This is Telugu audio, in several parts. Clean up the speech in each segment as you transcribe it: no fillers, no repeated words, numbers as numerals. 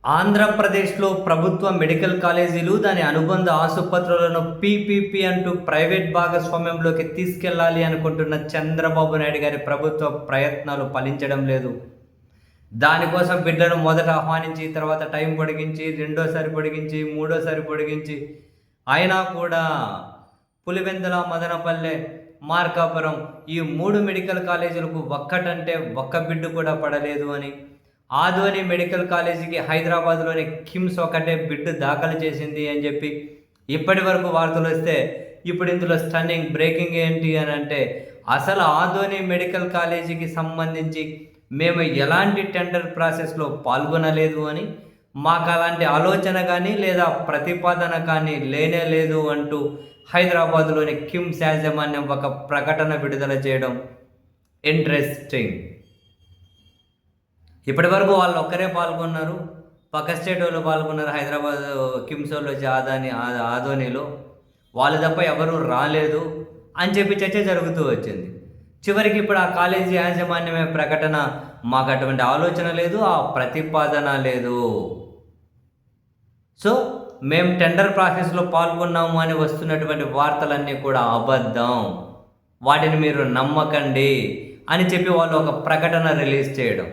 ఆంధ్రప్రదేశ్లో ప్రభుత్వ మెడికల్ కాలేజీలు దాని అనుబంధ ఆసుపత్రులను పీపీపీ అంటూ ప్రైవేట్ భాగస్వామ్యంలోకి తీసుకెళ్లాలి అనుకుంటున్న చంద్రబాబు నాయుడు గారి ప్రభుత్వ ప్రయత్నాలు ఫలించడం లేదు. దానికోసం బిడ్డను మొదట ఆహ్వానించి, తర్వాత టైం పొడిగించి, రెండోసారి పొడిగించి, మూడోసారి పొడిగించి, అయినా కూడా పులివెందుల, మదనపల్లె, మార్కాపురం ఈ 3 మెడికల్ కాలేజీలకు ఒక్కటంటే ఒక్క బిడ్డు కూడా పడలేదు అని, ఆదోని మెడికల్ కాలేజీకి హైదరాబాద్లోని కిమ్స్ ఒకటే బిడ్డు దాఖలు చేసింది అని చెప్పి ఇప్పటి వరకు వార్తలు వస్తే, ఇప్పుడు ఇందులో స్టన్నింగ్ బ్రేకింగ్ ఏంటి అని అంటే, అసలు ఆదోని మెడికల్ కాలేజీకి సంబంధించి మేము ఎలాంటి టెండర్ ప్రాసెస్లో పాల్గొనలేదు అని, మాకు అలాంటి ఆలోచన కానీ లేదా ప్రతిపాదన కానీ లేనే లేదు అంటూ హైదరాబాద్లోని కిమ్స్ యాజమాన్యం ఒక ప్రకటన విడుదల చేయడం ఇంట్రెస్టింగ్. ఇప్పటి వరకు వాళ్ళు ఒక్కరే పాల్గొన్నారు, పక్క స్టేట్ వాళ్ళు పాల్గొన్నారు. హైదరాబాద్ కిమ్స్ వాళ్ళు వచ్చి ఆదోనిలో వాళ్ళు తప్ప ఎవరూ రాలేదు అని చెప్పి చర్చ జరుగుతూ వచ్చింది. చివరికి ఇప్పుడు ఆ కాలేజీ యాజమాన్యమే ప్రకటన, మాకు అటువంటి ఆలోచన లేదు, ఆ ప్రతిపాదన లేదు, సో మేము టెండర్ ప్రాసెస్లో పాల్గొన్నాము అని వస్తున్నటువంటి వార్తలన్నీ కూడా అబద్ధం, వాటిని మీరు నమ్మకండి అని చెప్పి వాళ్ళు ఒక ప్రకటన రిలీజ్ చేయడం.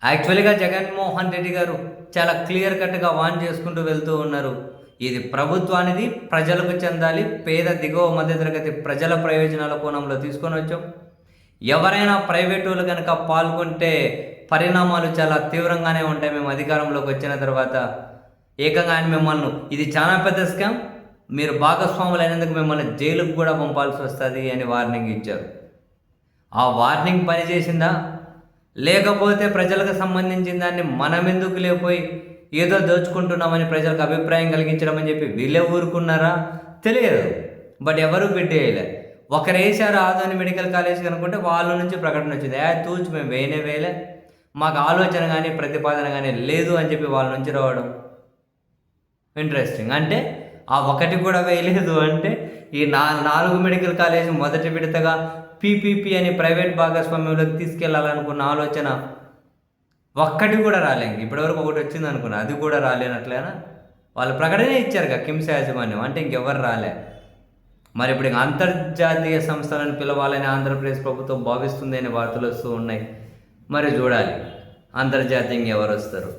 యాక్చువల్గా జగన్మోహన్ రెడ్డి గారు చాలా క్లియర్ కట్గా వాన్ చేసుకుంటూ వెళ్తూ ఉన్నారు. ఇది ప్రభుత్వానికి ప్రజలకు చెందాలి, పేద దిగువ మధ్యతరగతి ప్రజల ప్రయోజనాల కోణంలో తీసుకొని వచ్చాం. ఎవరైనా ప్రైవేట్ వాళ్ళు కనుక పాల్గొంటే పరిణామాలు చాలా తీవ్రంగానే ఉంటాయి. మేము అధికారంలోకి వచ్చిన తర్వాత ఏకంగా ఆయన మిమ్మల్ని, ఇది చాలా పెద్ద స్కామ్, మీరు భాగస్వాములు అయినందుకు మిమ్మల్ని జైలుకు కూడా పంపాల్సి వస్తుంది అని వార్నింగ్ ఇచ్చారు. ఆ వార్నింగ్ పనిచేసిందా? లేకపోతే ప్రజలకు సంబంధించిన దాన్ని మనం ఎందుకు లేకపోయి ఏదో దోచుకుంటున్నామని ప్రజలకు అభిప్రాయం కలిగించడం అని చెప్పి వీళ్ళే ఊరుకున్నారా? తెలియదు. బట్ ఎవరు బిడ్డేయలే. ఒకరు వేశారు ఆదోని మెడికల్ కాలేజ్ అనుకుంటే వాళ్ళ నుంచి ప్రకటన వచ్చింది, తూచి మేము వేయలే, మాకు ఆలోచన కానీ ప్రతిపాదన కానీ లేదు అని చెప్పి వాళ్ళ నుంచి రావడం ఇంట్రెస్టింగ్. అంటే ఆ ఒకటి కూడా వేయలేదు అంటే ఈ 4 మెడికల్ కాలేజ్ మొదటి విడతగా పీపీపీ అని ప్రైవేట్ భాగస్వామ్యంలోకి తీసుకెళ్లాలనుకున్న ఆలోచన ఒక్కటి కూడా రాలే. ఇప్పటివరకు ఒకటి వచ్చింది అనుకున్నా, అది కూడా రాలేనట్లేనా? వాళ్ళు ప్రకటనే ఇచ్చారుగా కిమ్స్ యాజమాన్యం, అంటే ఇంకెవరు రాలే. మరి ఇప్పుడు అంతర్జాతీయ సంస్థలను పిలవాలని ఆంధ్రప్రదేశ్ ప్రభుత్వం భావిస్తుంది అని వార్తలు వస్తూ ఉన్నాయి. మరి చూడాలి అంతర్జాతీయంగా ఎవరు వస్తారు.